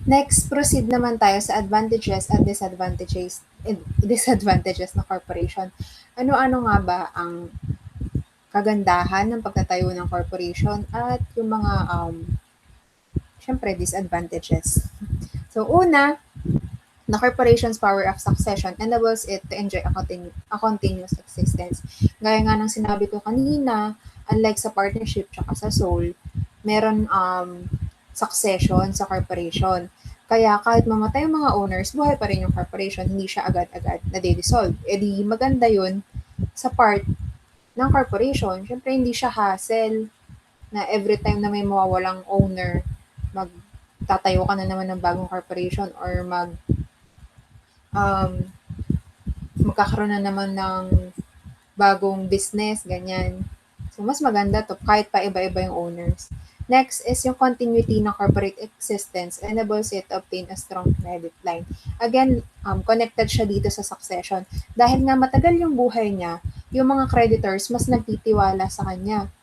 Next, proceed naman tayo sa advantages at disadvantages ng corporation. Ano-ano nga ba ang kagandahan ng pagtatayo ng corporation at yung mga, syempre, disadvantages? So, una, the corporation's power of succession enables it to enjoy a continuous existence. Gaya nga ng sinabi ko kanina, unlike sa partnership tsaka sa soul, meron succession sa corporation. Kaya kahit mamatay yung mga owners, buhay pa rin yung corporation, hindi siya agad-agad na dissolve. E di maganda yun sa part ng corporation. Siyempre hindi siya hassle na every time na may mawawalang owner, magtatayo ka na naman ng bagong corporation or um, magkakaroon na naman ng bagong business, ganyan. So, mas maganda to kahit pa iba-iba yung owners. Next is yung continuity ng corporate existence enables it to obtain a strong credit line. Again, connected siya dito sa succession. Dahil nga matagal yung buhay niya, yung mga creditors mas nagtitiwala sa kanya.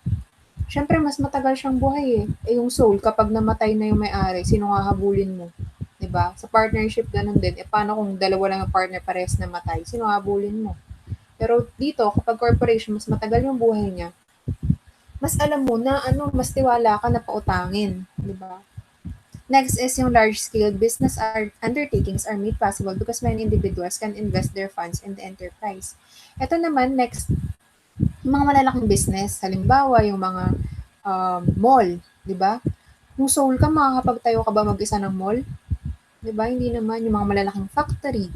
Siyempre, mas matagal siyang buhay eh. Eh yung soul, kapag namatay na yung may-ari, sino nga habulin mo? 'Di ba? Sa partnership, ganun din. Eh, paano kung dalawa lang yung partner parehas namatay? Sino habulin mo? Pero dito, kapag corporation, mas matagal yung buhay niya, mas alam mo na mas tiwala ka na pautangin, 'di ba? Next is yung large-scale business undertakings are made possible because many individuals can invest their funds in the enterprise. Ito naman, next, yung mga malalaking business, halimbawa yung mga mall, 'di ba? Kung sole ka, makakapagtayo ka ba mag-isa ng mall? 'Di ba? Hindi naman yung mga malalaking factory,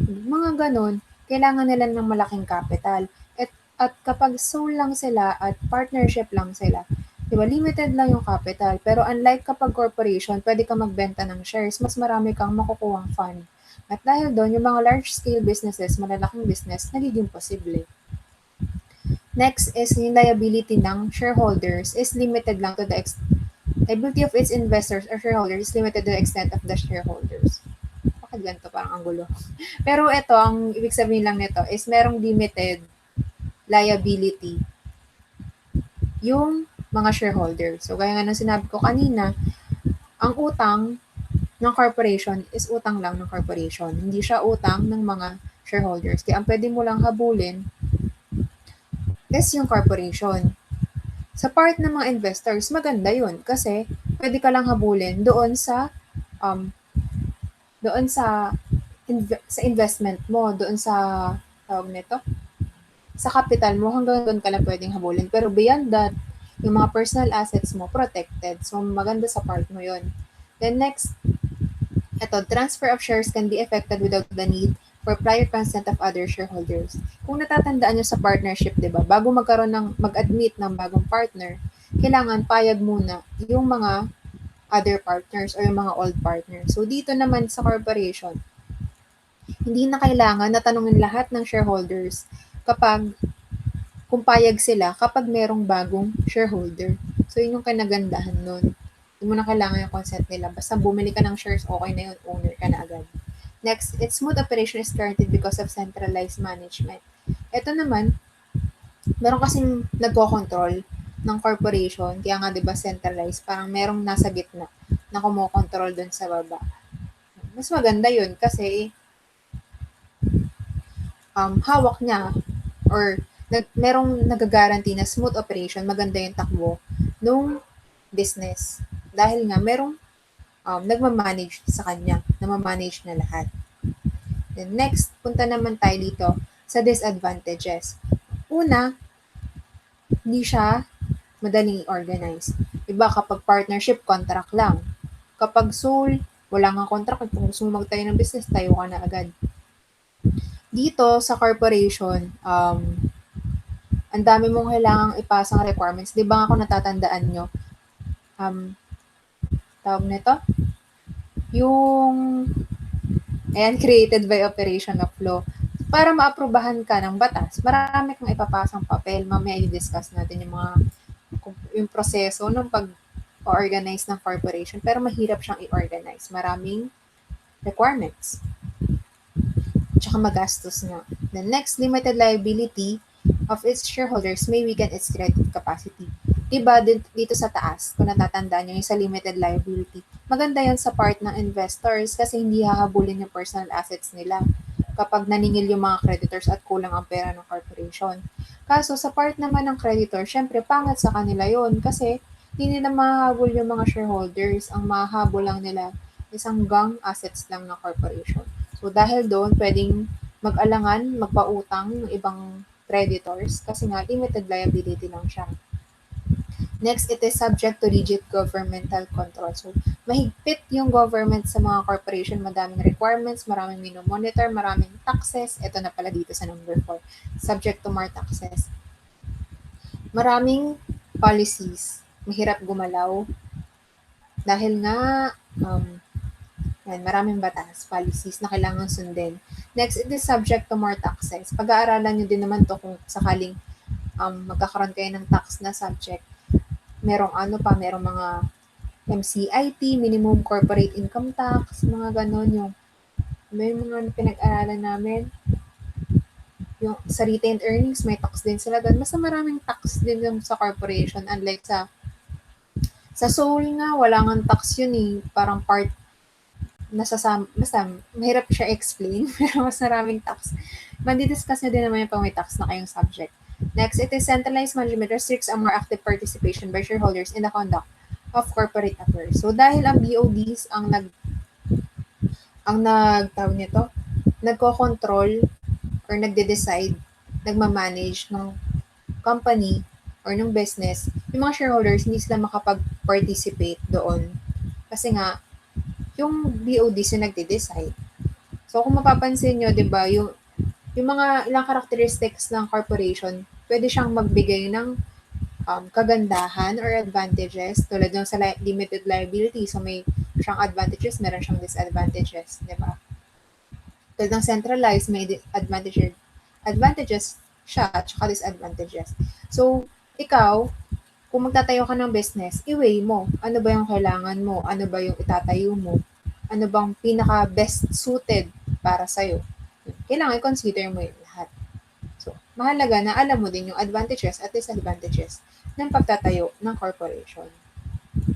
mga gano'n, kailangan nila ng malaking capital. At kapag sole lang sila at partnership lang sila, 'di ba, limited lang yung capital. Pero unlike kapag corporation, pwede kang magbenta ng shares, mas marami kang makukuhang fund. At dahil doon, yung mga large-scale businesses, malalaking business, nagiging posible. Next is yung liability ng shareholders is limited lang to the liability of its investors or shareholders is limited to the extent of the shareholders. Bakit ganito? Parang ang gulo. Pero ito, ang ibig sabihin lang nito is merong limited liability yung mga shareholders. So, gaya nga ng sinabi ko kanina, ang utang ng corporation is utang lang ng corporation. Hindi siya utang ng mga shareholders. Kaya ang pwede mo lang habulin is yung corporation. Sa part ng mga investors, maganda yun kasi pwede ka lang habulin um, doon sa investment mo, doon sa tawag nito, sa capital mo, hanggang doon ka lang pwedeng habulin. Pero beyond that, yung mga personal assets mo, protected. So, maganda sa part mo yun. Then next, ito, transfer of shares can be effected without the need for prior consent of other shareholders. Kung natatandaan nyo sa partnership, di ba, bago mag-admit ng bagong partner, kailangan payag muna yung mga other partners or yung mga old partners. So, dito naman sa corporation, hindi na kailangan na tanungin lahat ng shareholders kapag kung payag sila kapag merong bagong shareholder. So, yun yung kinagandahan nun. Hindi mo na kailangan yung consent nila. Basta bumili ka ng shares, okay na yun, owner ka na agad. Next, its smooth operation is guaranteed because of centralized management. Ito naman, meron kasing nagko-control ng corporation, kaya nga 'di ba centralized, parang merong nasa gitna na kumokontrol dun sa baba. Mas maganda yun kasi hawak niya or merong nag-guarantee na smooth operation, maganda yung takbo nung business. Dahil nga merong nagmamanage sa kanya, namamanage na lahat. Then next, punta naman tayo dito sa disadvantages. Una, hindi siya madaling i-organize. Iba kapag partnership, contract lang. Kapag sole, wala nga contract. Kung gusto mo magtayo ng business, tayo ka na agad. Dito sa corporation, ang dami mong kailangang ipasang requirements. Di ba nga kung natatandaan nyo, tawag nito? Yung, created by operation of law. Para maaprubahan ka ng batas, marami kang ipapasang papel. Mamaya i-discuss natin yung proseso ng pag-organize ng corporation. Pero mahirap siyang i-organize. Maraming requirements. Tsaka magastos nga. The next, limited liability of its shareholders may weaken its credit capacity. Diba dito sa taas, kung natatandaan nyo, yung sa limited liability, maganda yan sa part ng investors kasi hindi hahabulin yung personal assets nila kapag naningil yung mga creditors at kulang ang pera ng corporation. Kaso sa part naman ng creditor, syempre pangit sa kanila yon kasi hindi nila mahahabol yung mga shareholders. Ang mahahabol lang nila is hanggang assets lang ng corporation. So dahil doon, pwedeng mag-alangan, magpautang ng ibang creditors kasi nga limited liability lang siya. Next, it is subject to rigid governmental control. So, mahigpit yung government sa mga corporation, madaming requirements, maraming minomonitor, maraming taxes. Ito na pala dito sa number 4, subject to more taxes. Maraming policies, mahirap gumalaw dahil nga maraming batas, policies na kailangan sundin. Next, it is subject to more taxes. Pag-aaralan nyo din naman to kung sakaling magkakaroon kayo ng tax na subject. Merong mga MCIT, Minimum Corporate Income Tax, mga ganon. May mga pinag-aralan namin. Yung sa retained earnings, may tax din sila doon. Basta maraming tax din yung sa corporation. Unlike sa sole nga, wala nga tax yun eh. Parang part basta mahirap siya explain, pero mas maraming tax. Mandi-discuss nyo din naman yung pang may tax na kayong subject. Next, it is centralized management restricts a more active participation by shareholders in the conduct of corporate affairs. So, dahil ang BODs tawag nito, nagko-control or nagde-decide, nagmamanage ng company or ng business, yung mga shareholders hindi sila makapag-participate doon. Kasi nga, yung BODs yung nagde-decide. So, kung mapapansin nyo, di ba, yung mga ilang characteristics ng corporation, pwede siyang magbigay ng kagandahan or advantages tulad ng sa limited liability. So, may siyang advantages, meron siyang disadvantages, di ba? Tulad ng centralized, may advantages siya at saka disadvantages. So, ikaw, kung magtatayo ka ng business, i-weigh mo. Ano ba yung kailangan mo? Ano ba yung itatayo mo? Ano bang pinaka-best suited para sa'yo? Kailangan i-consider mo yung lahat. So, mahalaga na alam mo din yung advantages at disadvantages ng pagtatayo ng corporation.